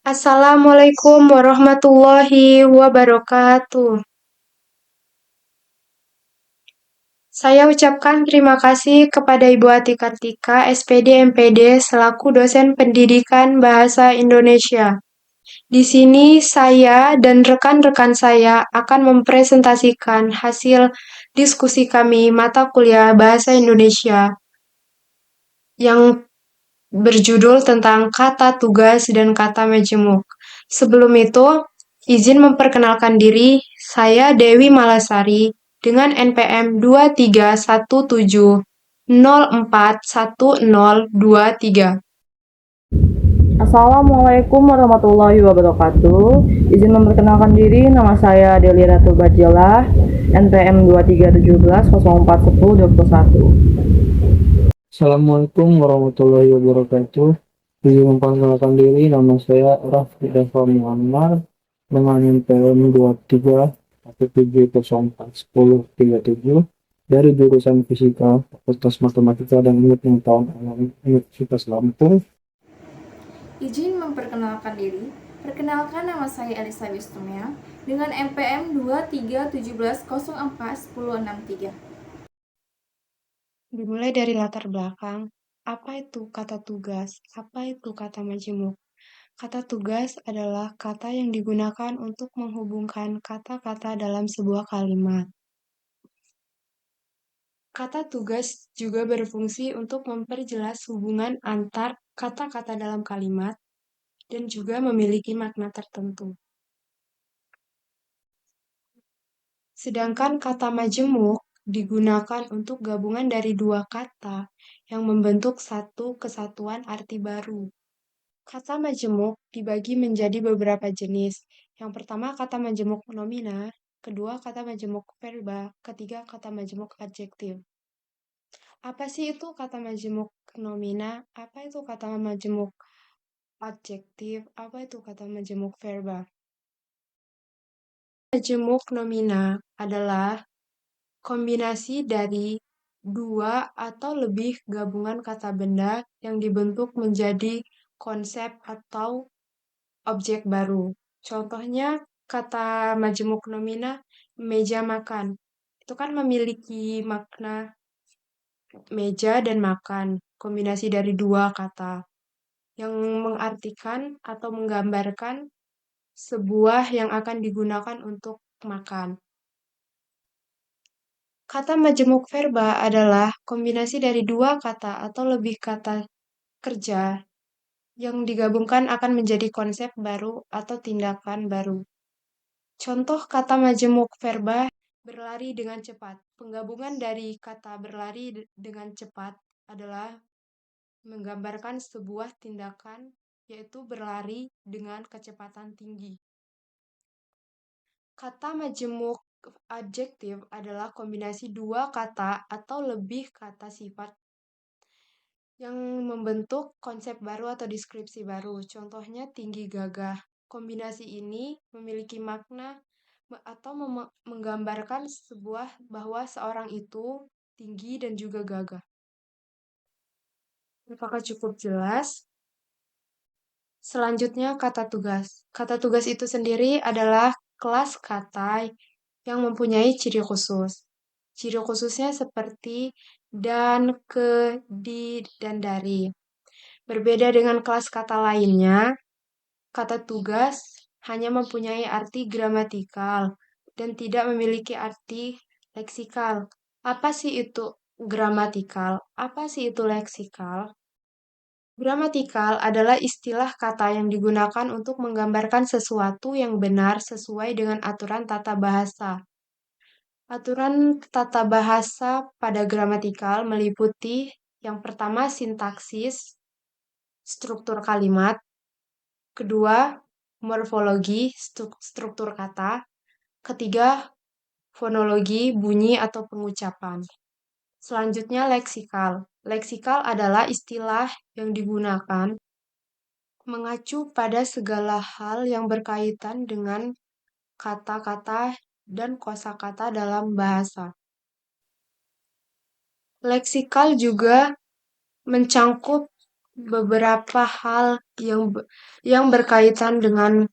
Assalamualaikum warahmatullahi wabarakatuh. Saya ucapkan terima kasih kepada Ibu Ati Kartika, SPD MPD, selaku dosen pendidikan Bahasa Indonesia. Di sini saya dan rekan-rekan saya akan mempresentasikan hasil diskusi kami mata kuliah Bahasa Indonesia yang berjudul tentang kata tugas dan kata majemuk. Sebelum itu, izin memperkenalkan diri, saya Dewi Malasari dengan NPM 23170411023. Assalamualaikum warahmatullahi wabarakatuh. Izin memperkenalkan diri, nama saya Delia Ratu Bajelah, NPM 2317041021. Assalamualaikum warahmatullahi wabarakatuh. Izin memperkenalkan diri, nama saya Raffi Dava Muammar dengan NPM 2317041037 dari jurusan Fisika, Fakultas Matematika dan Ilmu Pengetahuan Alam Universitas Lampung. Izin memperkenalkan diri. Perkenalkan, nama saya Elisa Wistumia dengan NPM 2317041063. Dimulai dari latar belakang, apa itu kata tugas? Apa itu kata majemuk? Kata tugas adalah kata yang digunakan untuk menghubungkan kata-kata dalam sebuah kalimat. Kata tugas juga berfungsi untuk memperjelas hubungan antar kata-kata dalam kalimat dan juga memiliki makna tertentu. Sedangkan kata majemuk digunakan untuk gabungan dari dua kata yang membentuk satu kesatuan arti baru. Kata majemuk dibagi menjadi beberapa jenis. Yang pertama kata majemuk nomina, kedua kata majemuk verba, ketiga kata majemuk adjektif. Apa sih itu kata majemuk nomina? Apa itu kata majemuk adjektif? Apa itu kata majemuk verba? Majemuk nomina adalah kombinasi dari dua atau lebih gabungan kata benda yang dibentuk menjadi konsep atau objek baru. Contohnya kata majemuk nomina meja makan. Itu kan memiliki makna meja dan makan, kombinasi dari dua kata yang mengartikan atau menggambarkan sebuah yang akan digunakan untuk makan. Kata majemuk verba adalah kombinasi dari dua kata atau lebih kata kerja yang digabungkan akan menjadi konsep baru atau tindakan baru. Contoh kata majemuk verba berlari dengan cepat. Penggabungan dari kata berlari dengan cepat adalah menggambarkan sebuah tindakan yaitu berlari dengan kecepatan tinggi. Kata majemuk adjektif adalah kombinasi dua kata atau lebih kata sifat yang membentuk konsep baru atau deskripsi baru. Contohnya tinggi gagah. Kombinasi ini memiliki makna atau menggambarkan sebuah bahwa seorang itu tinggi dan juga gagah. Apakah cukup jelas? Selanjutnya kata tugas. Kata tugas itu sendiri adalah kelas kata yang mempunyai ciri khusus. Ciri khususnya seperti dan, ke, di, dan dari. Berbeda dengan kelas kata lainnya, kata tugas hanya mempunyai arti gramatikal dan tidak memiliki arti leksikal. Apa sih itu gramatikal? Apa sih itu leksikal? Gramatikal adalah istilah kata yang digunakan untuk menggambarkan sesuatu yang benar sesuai dengan aturan tata bahasa. Aturan tata bahasa pada gramatikal meliputi yang pertama sintaksis, struktur kalimat, kedua morfologi, struktur kata, ketiga fonologi, bunyi atau pengucapan. Selanjutnya leksikal. Leksikal adalah istilah yang digunakan mengacu pada segala hal yang berkaitan dengan kata-kata dan kosakata dalam bahasa. Leksikal juga mencangkup beberapa hal yang berkaitan dengan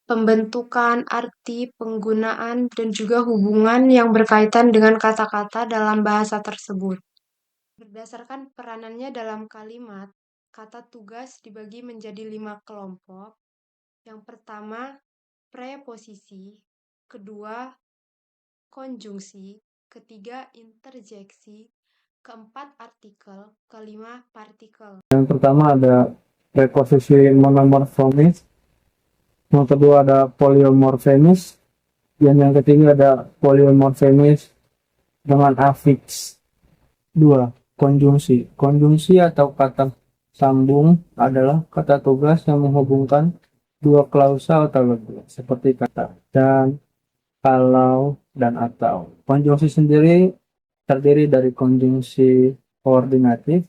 pembentukan, arti, penggunaan, dan juga hubungan yang berkaitan dengan kata-kata dalam bahasa tersebut. Berdasarkan peranannya dalam kalimat, kata tugas dibagi menjadi 5 kelompok. Yang pertama, preposisi, kedua, konjungsi, ketiga, interjeksi, keempat, artikel, kelima, partikel. Yang pertama ada preposisi monomorfemis, yang kedua ada poliomorfemis, dan yang ketiga ada poliomorfemis dengan afiks. 2. Konjungsi. Konjungsi atau kata sambung adalah kata tugas yang menghubungkan dua klausa atau lebih, seperti kata dan, kalau, dan atau. Konjungsi sendiri terdiri dari konjungsi koordinatif,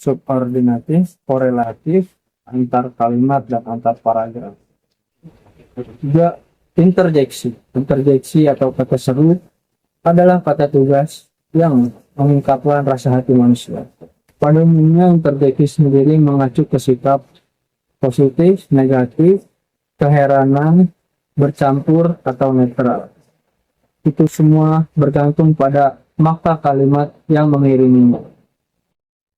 subordinatif, korelatif, antar kalimat, dan antar paragraf. Juga interjeksi. Interjeksi atau kata seru adalah kata tugas yang mengungkapkan rasa hati manusia. Pada umumnya interjeksi sendiri mengacu ke sikap positif, negatif, keheranan, bercampur, atau netral. Itu semua bergantung pada makna kalimat yang mengiringinya.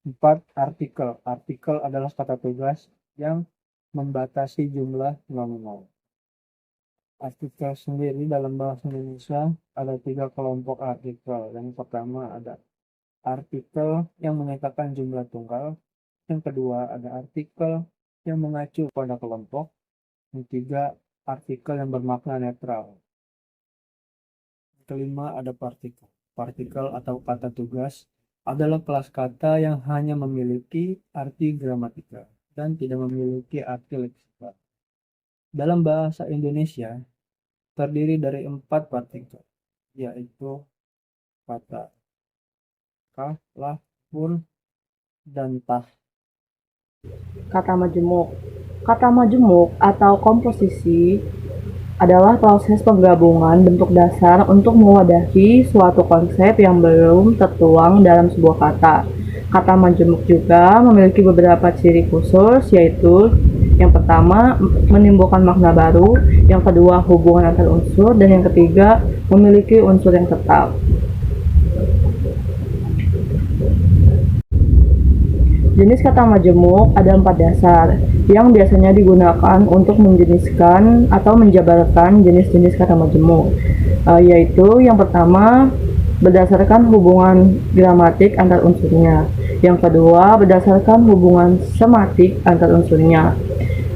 4. Artikel. Artikel adalah kata tugas yang membatasi jumlah nominal. Artikel sendiri dalam bahasa Indonesia ada 3 kelompok artikel. Yang pertama ada artikel yang menyatakan jumlah tunggal. Yang kedua ada artikel yang mengacu pada kelompok. Yang ketiga, artikel yang bermakna netral. Yang kelima ada partikel. Partikel atau kata tugas adalah kelas kata yang hanya memiliki arti gramatikal dan tidak memiliki arti leksikal. Dalam bahasa Indonesia terdiri dari 4 partikel, yaitu kata kah, lah, pun, dan tah. Kata majemuk. Kata majemuk atau komposisi adalah proses penggabungan bentuk dasar untuk mewadahi suatu konsep yang belum tertuang dalam sebuah kata. Kata majemuk juga memiliki beberapa ciri khusus, yaitu yang pertama, menimbulkan makna baru, yang kedua, hubungan antar unsur, dan yang ketiga, memiliki unsur yang tetap. Jenis kata majemuk ada 4 dasar yang biasanya digunakan untuk menjeniskan atau menjabarkan jenis-jenis kata majemuk, yaitu yang pertama berdasarkan hubungan gramatik antar unsurnya, yang kedua berdasarkan hubungan sematik antar unsurnya,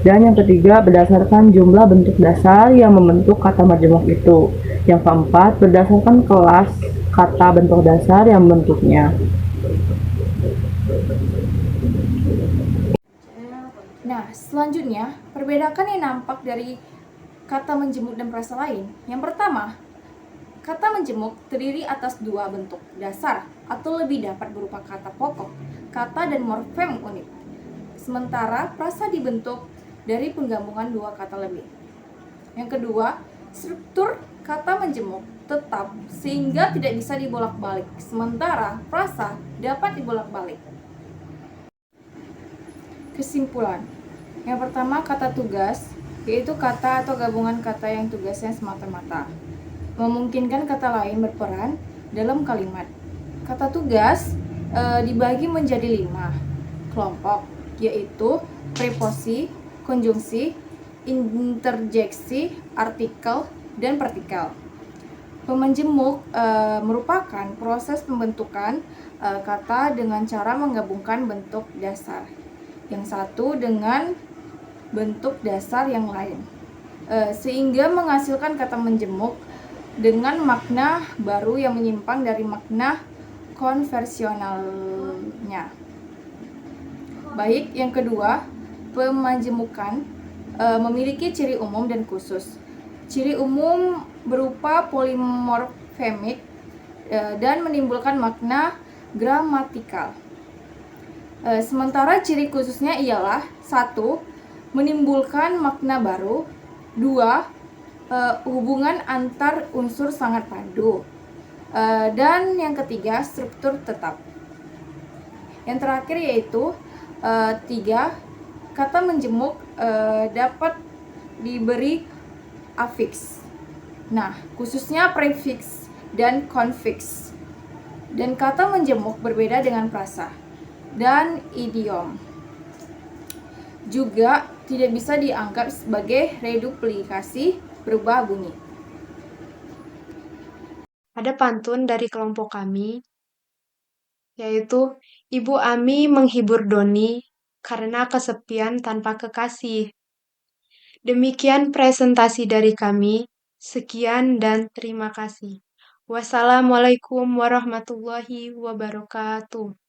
dan yang ketiga berdasarkan jumlah bentuk dasar yang membentuk kata majemuk itu, yang keempat berdasarkan kelas kata bentuk dasar yang membentuknya. Nah, selanjutnya, perbedakan yang nampak dari kata menjemuk dan frasa lain. Yang pertama, kata menjemuk terdiri atas 2 bentuk dasar atau lebih dapat berupa kata pokok, kata dan morfem unik. Sementara frasa dibentuk dari penggabungan 2 kata lebih. Yang kedua, struktur kata menjemuk tetap sehingga tidak bisa dibolak-balik, sementara frasa dapat dibolak-balik. Kesimpulan. Yang pertama, kata tugas, yaitu kata atau gabungan kata yang tugasnya semata-mata memungkinkan kata lain berperan dalam kalimat. Kata tugas dibagi menjadi 5 kelompok, yaitu preposisi, konjungsi, interjeksi, artikel, dan partikel. Pemenjemuk merupakan proses pembentukan kata dengan cara menggabungkan bentuk dasar yang satu dengan bentuk dasar yang lain, sehingga menghasilkan kata menjemuk dengan makna baru yang menyimpang dari makna konvensionalnya. Baik, yang kedua, pemajemukan memiliki ciri umum dan khusus. Ciri umum berupa polimorfemik dan menimbulkan makna gramatikal. Sementara ciri khususnya ialah 1. Menimbulkan makna baru, 2. Hubungan antar unsur sangat padu, dan yang ketiga struktur tetap. Yang terakhir yaitu 3. Kata menjemuk dapat diberi afiks. Nah, khususnya prefiks dan konfiks. Dan kata menjemuk berbeda dengan prasa dan idiom. Juga tidak bisa dianggap sebagai reduplikasi berubah bunyi. Ada pantun dari kelompok kami, yaitu Ibu Ami menghibur Doni karena kesepian tanpa kekasih. Demikian presentasi dari kami. Sekian dan terima kasih. Wassalamualaikum warahmatullahi wabarakatuh.